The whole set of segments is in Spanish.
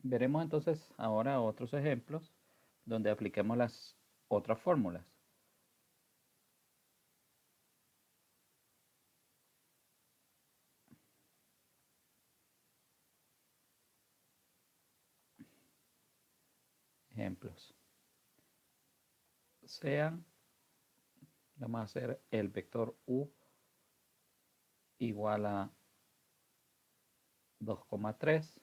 Veremos entonces ahora otros ejemplos donde apliquemos las otras fórmulas. Ejemplos. Sean, vamos a hacer el vector u igual a 2,3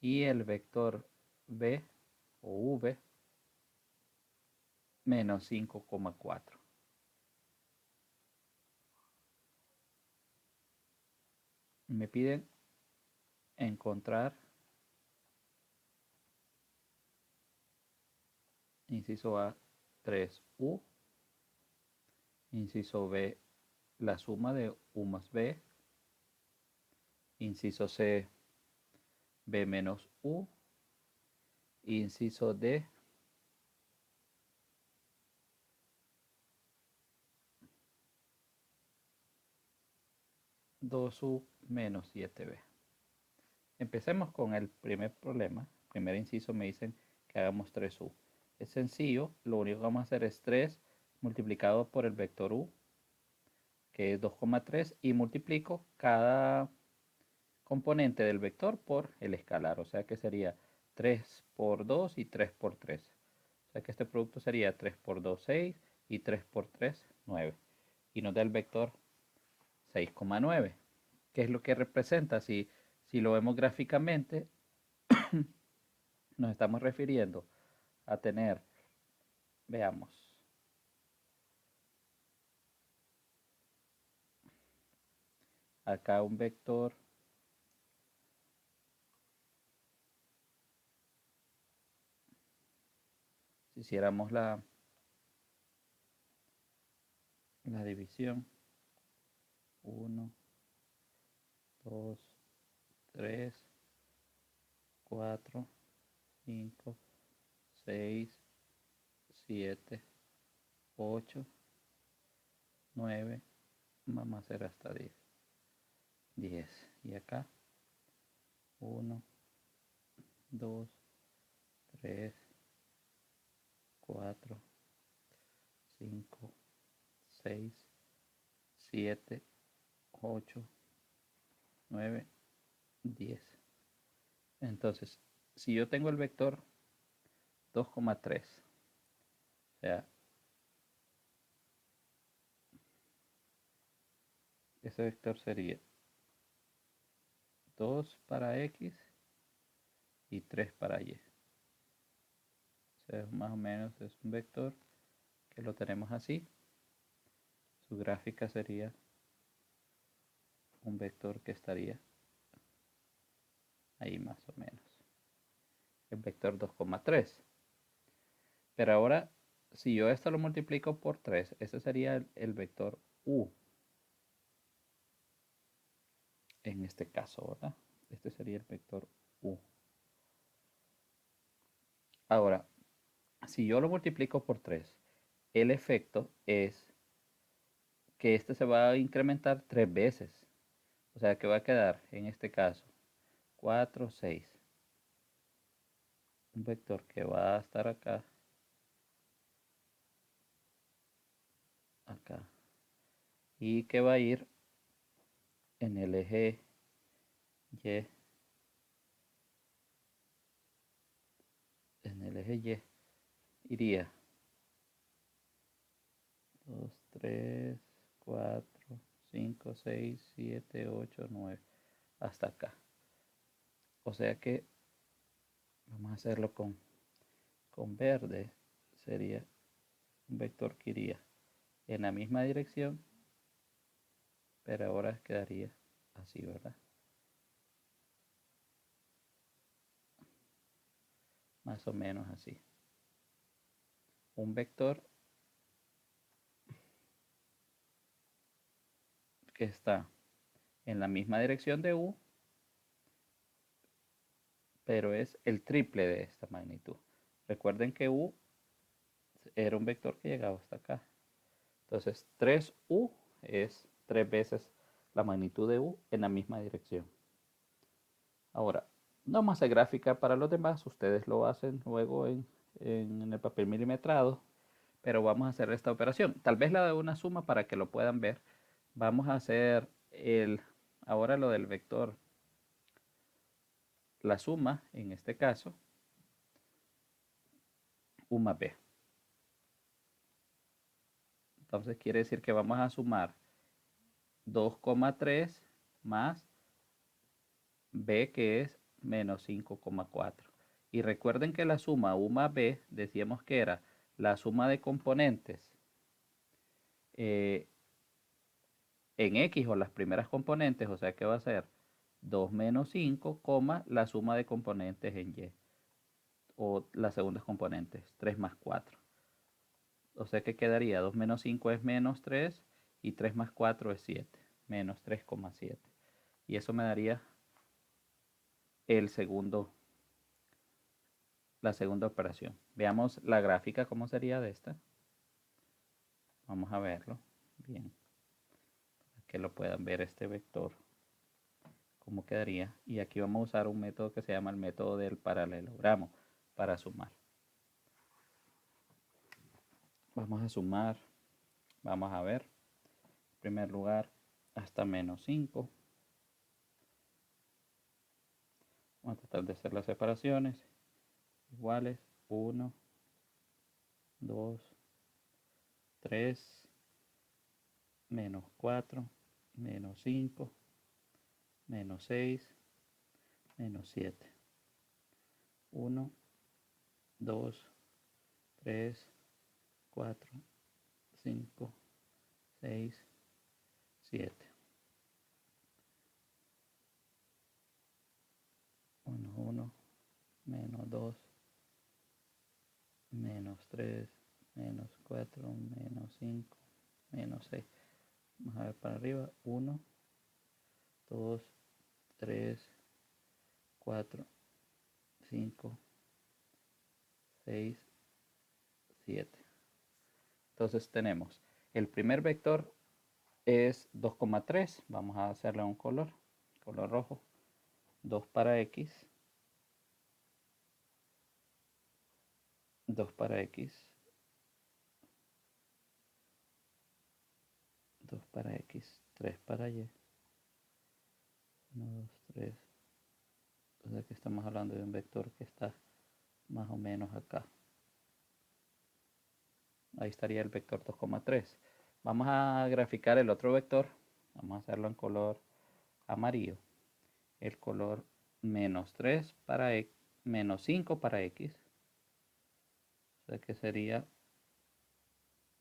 y el vector b o v menos 5,4. Me piden encontrar, inciso A, 3u, inciso B, la suma de u más b, inciso C, b menos u, inciso D, 2u menos 7b. Empecemos con el primer problema. Primer inciso me dicen que hagamos 3u. Es sencillo, lo único que vamos a hacer es 3 multiplicado por el vector u, que es 2,3, y multiplico cada componente del vector por el escalar, o sea que sería 3 por 2 y 3 por 3. O sea que este producto sería 3 por 2, 6 y 3 por 3, 9. Y nos da el vector 6,9. ¿Qué es lo que representa? Si lo vemos gráficamente, nos estamos refiriendo a tener, veamos, acá un vector si hiciéramos la división, 1, 2, 3, 4, 5, 6, 7, 8, 9, vamos a hacer hasta 10. 10. Y acá, 1, 2, 3, 4, 5, 6, 7, 8, 9, 10. Entonces, si yo tengo el vector 2,3, o sea, ese vector sería 2 para x y 3 para y. O sea, más o menos es un vector que lo tenemos así. Su gráfica sería un vector que estaría ahí más o menos. El vector 2,3. Pero ahora, si yo esto lo multiplico por 3, ese sería el vector u. En este caso, ¿verdad? Este sería el vector u. Ahora, si yo lo multiplico por 3, el efecto es que este se va a incrementar 3 veces. O sea que va a quedar, en este caso, 4, 6. Un vector que va a estar acá, acá. Y que va a ir en el eje Y. En el eje Y iría 2, 3, 4, 5, 6, 7, 8, 9. Hasta acá. O sea que vamos a hacerlo con verde. Sería un vector que iría en la misma dirección, pero ahora quedaría así, ¿verdad? Más o menos así. Un vector que está en la misma dirección de u, pero es el triple de esta magnitud. Recuerden que u era un vector que llegaba hasta acá. Entonces 3u es 3 veces la magnitud de u en la misma dirección. Ahora, No vamos a hacer gráfica para los demás, ustedes lo hacen luego en el papel milimetrado, pero vamos a hacer esta operación. Tal vez la de una suma para que lo puedan ver. Vamos a hacer ahora lo del vector, la suma, en este caso, U más B. Entonces quiere decir que vamos a sumar 2,3 más B, que es menos 5,4. Y recuerden que la suma U más B decíamos que era la suma de componentes eh, en X, o las primeras componentes, o sea que va a ser 2 menos 5, la suma de componentes en Y, o las segundas componentes, 3 más 4. O sea que quedaría 2 menos 5 es menos 3 y 3 más 4 es 7, menos 3,7. Y eso me daría el segundo, la segunda operación. Veamos la gráfica, cómo sería de esta. Vamos a verlo bien, para que lo puedan ver este vector, cómo quedaría. Y aquí vamos a usar un método que se llama el método del paralelogramo para sumar. Vamos a sumar, vamos a ver, en primer lugar, hasta menos 5. Vamos a tratar de hacer las separaciones iguales. 1, 2, 3, menos 4, menos 5, menos 6, menos 7. 1, 2, 3, 4, 5, 6, 7. 1, 1, menos 2, menos 3, menos 4, menos 5, menos 6. Vamos a ver para arriba. 1, 2, 3, 4, 5, 6, 7. Entonces tenemos el primer vector es 2,3. Vamos a hacerle un color rojo. 2 para X. 2 para X. 2 para X. 3 para Y. 1, 2, 3. O sea que estamos hablando de un vector que está más o menos acá. Ahí estaría el vector 2,3. Vamos a graficar el otro vector. Vamos a hacerlo en color amarillo. El color menos 3 para X, menos 5 para X. O sea que sería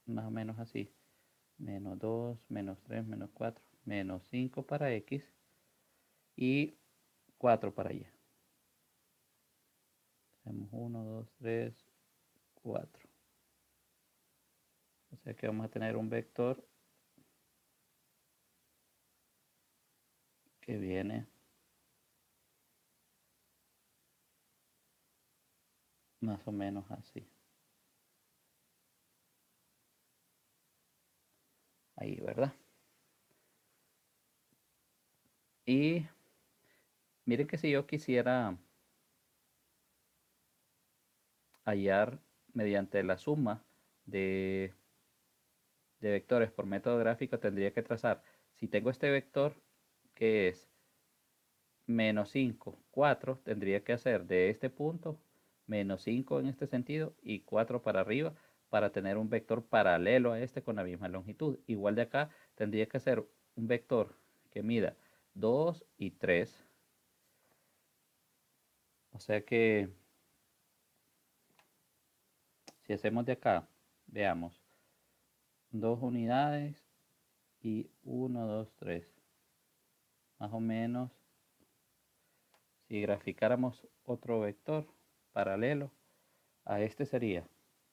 más o menos así. Menos 2, menos 3, menos 4, menos 5 para X y 4 para Y. Tenemos 1, 2, 3, 4. O sea que vamos a tener un vector que viene más o menos así. Ahí, ¿verdad? Y miren que si yo quisiera hallar mediante la suma de, vectores por método gráfico, tendría que trazar, si tengo este vector que es menos 5, 4, tendría que hacer de este punto menos 5 en este sentido y 4 para arriba para tener un vector paralelo a este con la misma longitud. Igual de acá tendría que hacer un vector que mida 2 y 3. O sea que si hacemos de acá, veamos, 2 unidades y 1, 2, 3. Más o menos, si graficáramos otro vector paralelo a este, sería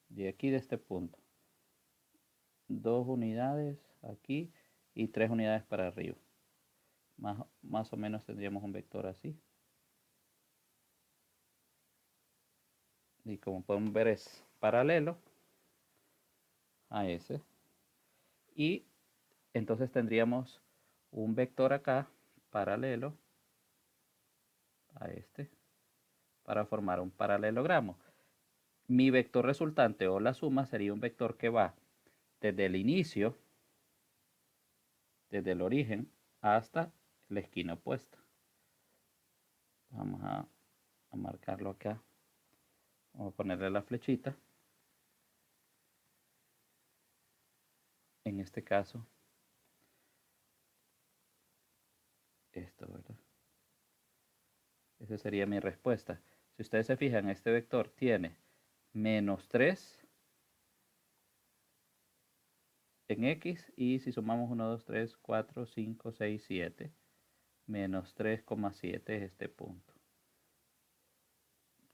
de aquí, de este punto, 2 unidades aquí y 3 unidades para arriba. Más o menos tendríamos un vector así. Y como podemos ver es paralelo a ese. Y entonces tendríamos un vector acá paralelo a este. para formar un paralelogramo. Mi vector resultante o la suma sería un vector que va desde el inicio, desde el origen, hasta la esquina opuesta. Vamos a marcarlo acá. Vamos a ponerle la flechita. En este caso, esto, ¿verdad? Esa sería mi respuesta. Si ustedes se fijan, este vector tiene menos 3 en X, y si sumamos 1, 2, 3, 4, 5, 6, 7, menos 3,7 es este punto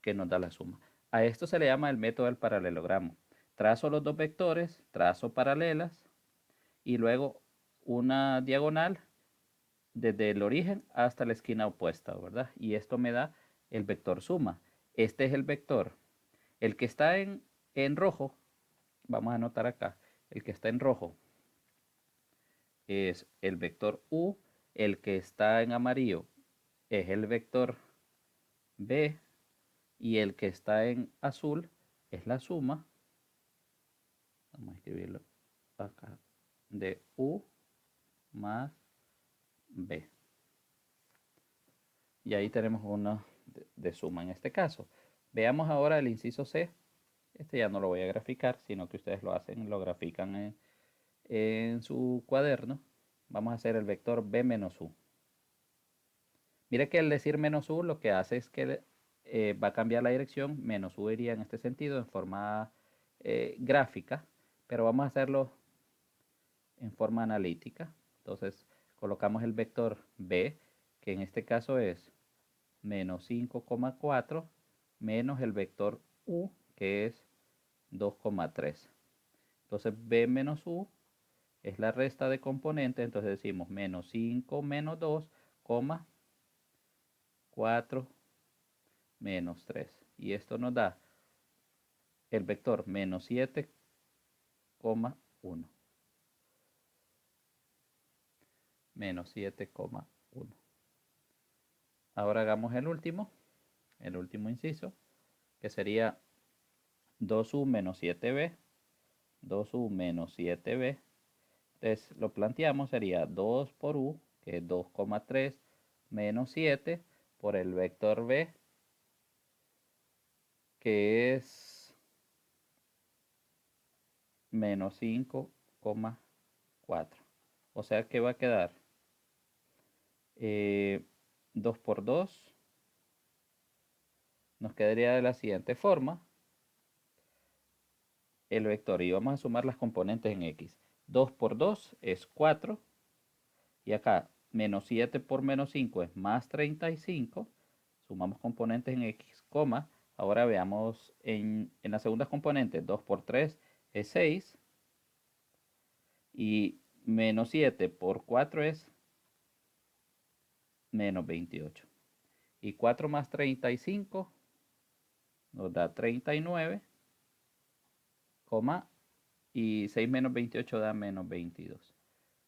que nos da la suma. A esto se le llama el método del paralelogramo. Trazo los dos vectores, trazo paralelas y luego una diagonal desde el origen hasta la esquina opuesta, ¿verdad? Y esto me da el vector suma. Este es el vector. El que está en rojo, vamos a anotar acá, el que está en rojo es el vector U, el que está en amarillo es el vector B, y el que está en azul es la suma, vamos a escribirlo acá, de U más B. Y ahí tenemos uno de suma en este caso. Veamos ahora el inciso C. Este ya no lo voy a graficar, sino que ustedes lo hacen, lo grafican en su cuaderno. Vamos a hacer el vector B menos U. Mire que al decir menos U lo que hace es que va a cambiar la dirección. Menos U iría en este sentido en forma gráfica, pero vamos a hacerlo en forma analítica. Entonces colocamos el vector B, que en este caso es menos 5,4 menos el vector U, que es 2,3. Entonces B menos U es la resta de componentes, entonces decimos menos 5 menos 2, 4 menos 3. Y esto nos da el vector menos 7,1. Menos 7,1. Ahora hagamos el último inciso, que sería 2u menos 7b, 2u menos 7b. Entonces lo planteamos, sería 2 por u, que es 2,3, menos 7 por el vector b, que es menos 5,4. O sea que va a quedar 2 por 2. Nos quedaría de la siguiente forma el vector, y vamos a sumar las componentes en X. 2 por 2 es 4, y acá menos 7 por menos 5 es más 35. Sumamos componentes en X, ahora veamos en las segundas componentes. 2 por 3 es 6, y menos 7 por 4 es menos 28. Y 4 más 35 nos da 39, y 6 menos 28 da menos 22.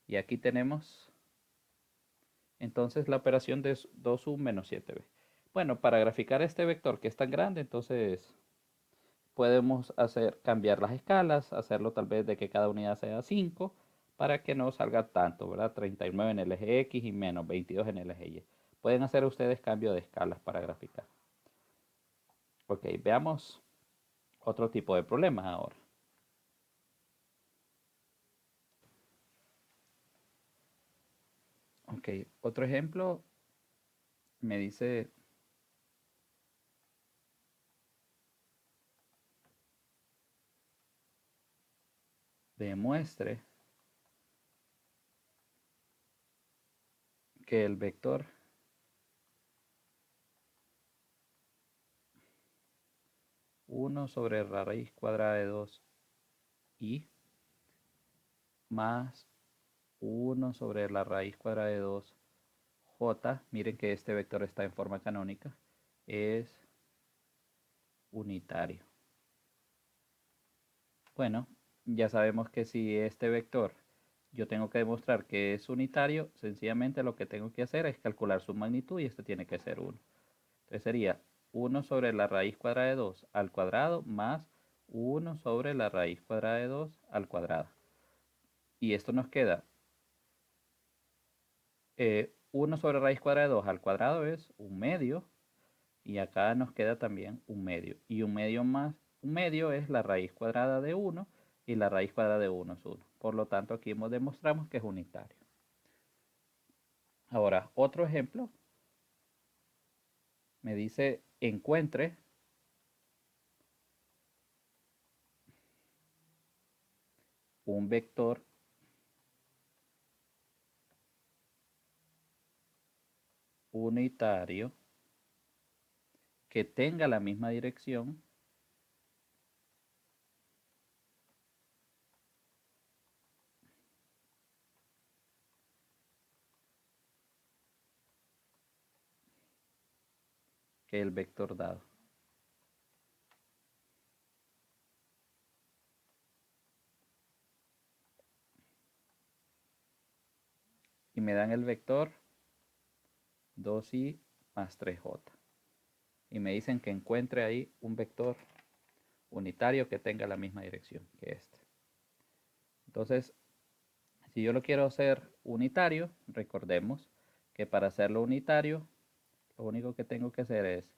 Y aquí tenemos entonces la operación de 2u menos 7b. Bueno, para graficar este vector que es tan grande, entonces podemos cambiar las escalas, hacerlo tal vez de que cada unidad sea 5, para que no salga tanto, ¿verdad? 39 en el eje X y menos 22 en el eje Y. Pueden hacer ustedes cambio de escalas para graficar. Ok, veamos otro tipo de problemas ahora. Ok, otro ejemplo me dice demuestre que el vector 1 sobre la raíz cuadrada de 2i más 1 sobre la raíz cuadrada de 2j, miren que este vector está en forma canónica, es unitario. Bueno, ya sabemos que si este vector yo tengo que demostrar que es unitario, sencillamente lo que tengo que hacer es calcular su magnitud, y este tiene que ser 1. Entonces sería 1 sobre la raíz cuadrada de 2 al cuadrado más 1 sobre la raíz cuadrada de 2 al cuadrado. Y esto nos queda 1 sobre raíz cuadrada de 2 al cuadrado es 1/2. Y acá nos queda también 1/2. Y 1/2 más 1/2 es la raíz cuadrada de 1 y la raíz cuadrada de 1 es 1. Por lo tanto, aquí demostramos que es unitario. Ahora, otro ejemplo. Me dice encuentre un vector unitario que tenga la misma dirección que el vector dado. Y me dan el vector 2i más 3j. Y me dicen que encuentre ahí un vector unitario que tenga la misma dirección que este. Entonces, si yo lo quiero hacer unitario, recordemos que para hacerlo unitario, lo único que tengo que hacer es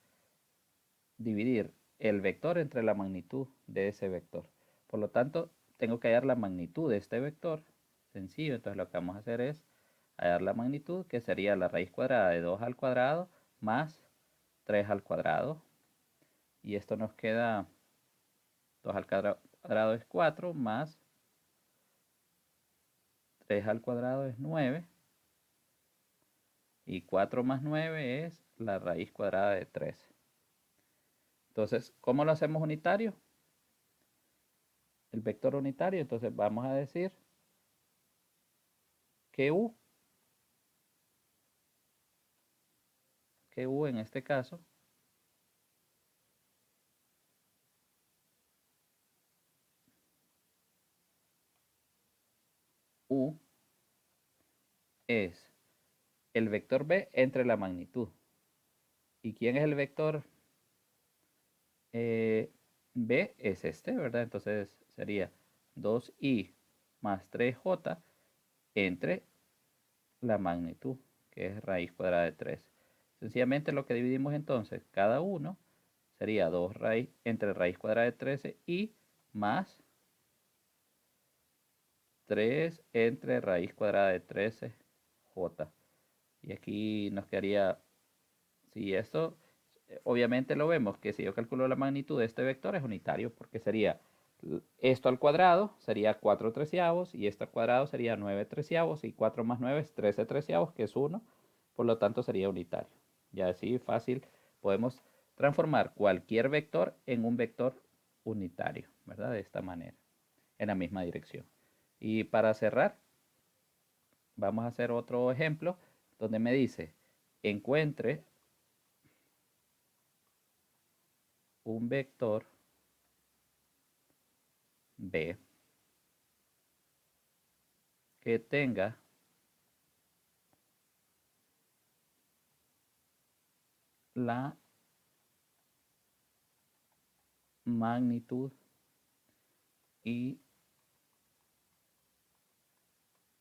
dividir el vector entre la magnitud de ese vector. Por lo tanto, tengo que hallar la magnitud de este vector. Sencillo, entonces lo que vamos a hacer es hallar la magnitud, que sería la raíz cuadrada de 2 al cuadrado más 3 al cuadrado. Y esto nos queda 2 al cuadrado es 4, más 3 al cuadrado es 9. Y 4 más 9 es la raíz cuadrada de 13. Entonces, ¿cómo lo hacemos unitario? El vector unitario, entonces vamos a decir que U en este caso U es el vector B entre la magnitud. ¿Y quién es el vector B? Es este, ¿verdad? Entonces sería 2i más 3j entre la magnitud, que es raíz cuadrada de 13. Sencillamente lo que dividimos entonces, cada uno sería 2 raíz entre raíz cuadrada de 13 y más 3 entre raíz cuadrada de 13j. Y aquí nos quedaría, si esto, obviamente lo vemos que si yo calculo la magnitud de este vector es unitario, porque sería esto al cuadrado, sería 4 treceavos, y esto al cuadrado sería 9 treceavos, y 4 más 9 es 13 treceavos, que es 1, por lo tanto sería unitario. Ya así fácil podemos transformar cualquier vector en un vector unitario, ¿verdad? De esta manera, en la misma dirección. Y para cerrar, vamos a hacer otro ejemplo donde me dice, encuentre un vector B que tenga la magnitud y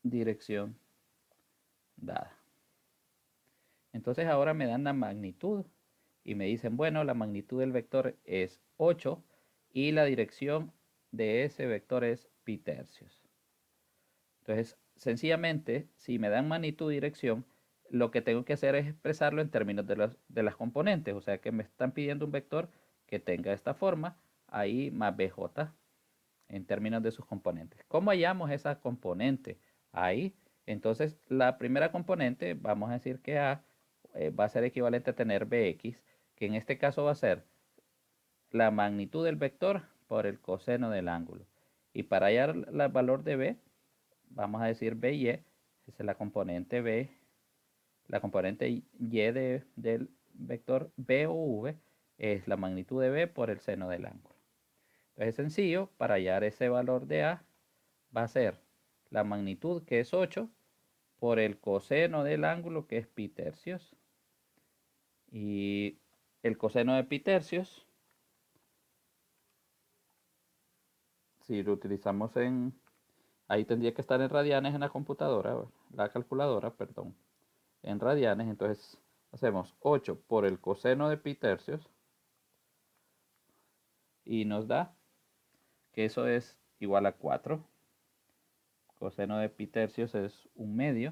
dirección dada. Entonces ahora me dan la magnitud y me dicen, bueno, la magnitud del vector es 8 y la dirección de ese vector es pi tercios. Entonces, sencillamente, si me dan magnitud y dirección, lo que tengo que hacer es expresarlo en términos de las componentes. O sea que me están pidiendo un vector que tenga esta forma, ahí más bj, en términos de sus componentes. ¿Cómo hallamos esa componente? Ahí, entonces la primera componente, vamos a decir que A va a ser equivalente a tener bx, que en este caso va a ser la magnitud del vector por el coseno del ángulo. Y para hallar el valor de b, vamos a decir by, esa es la componente b, la componente y del vector b o v es la magnitud de b por el seno del ángulo. Entonces es sencillo, para hallar ese valor de A va a ser la magnitud, que es 8, por el coseno del ángulo, que es pi tercios. Y el coseno de pi tercios, si lo utilizamos ahí tendría que estar en radianes en la computadora, la calculadora, perdón, en radianes. Entonces hacemos 8 por el coseno de pi tercios y nos da que eso es igual a 4. Coseno de pi tercios es 1/2.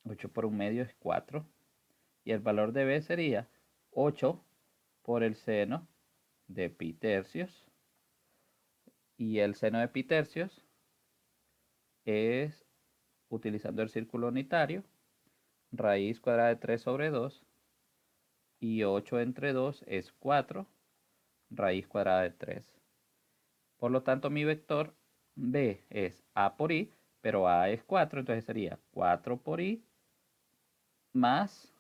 8 por 1/2 es 4. Y el valor de b sería 8 por el seno de pi tercios. Y el seno de pi tercios es, utilizando el círculo unitario, raíz cuadrada de 3 sobre 2. Y 8 entre 2 es 4, raíz cuadrada de 3. Por lo tanto, mi vector b es a por i, pero a es 4, entonces sería 4 por i más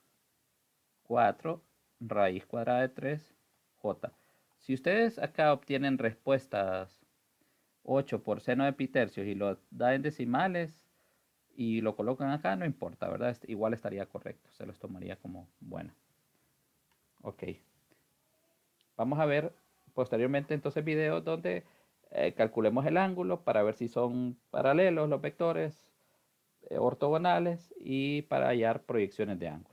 4 raíz cuadrada de 3j. Si ustedes acá obtienen respuestas 8 por seno de pi tercios y lo da en decimales y lo colocan acá, no importa, ¿verdad? Igual estaría correcto, se los tomaría como bueno. Ok. Vamos a ver posteriormente entonces videos donde calculemos el ángulo para ver si son paralelos los vectores ortogonales y para hallar proyecciones de ángulo.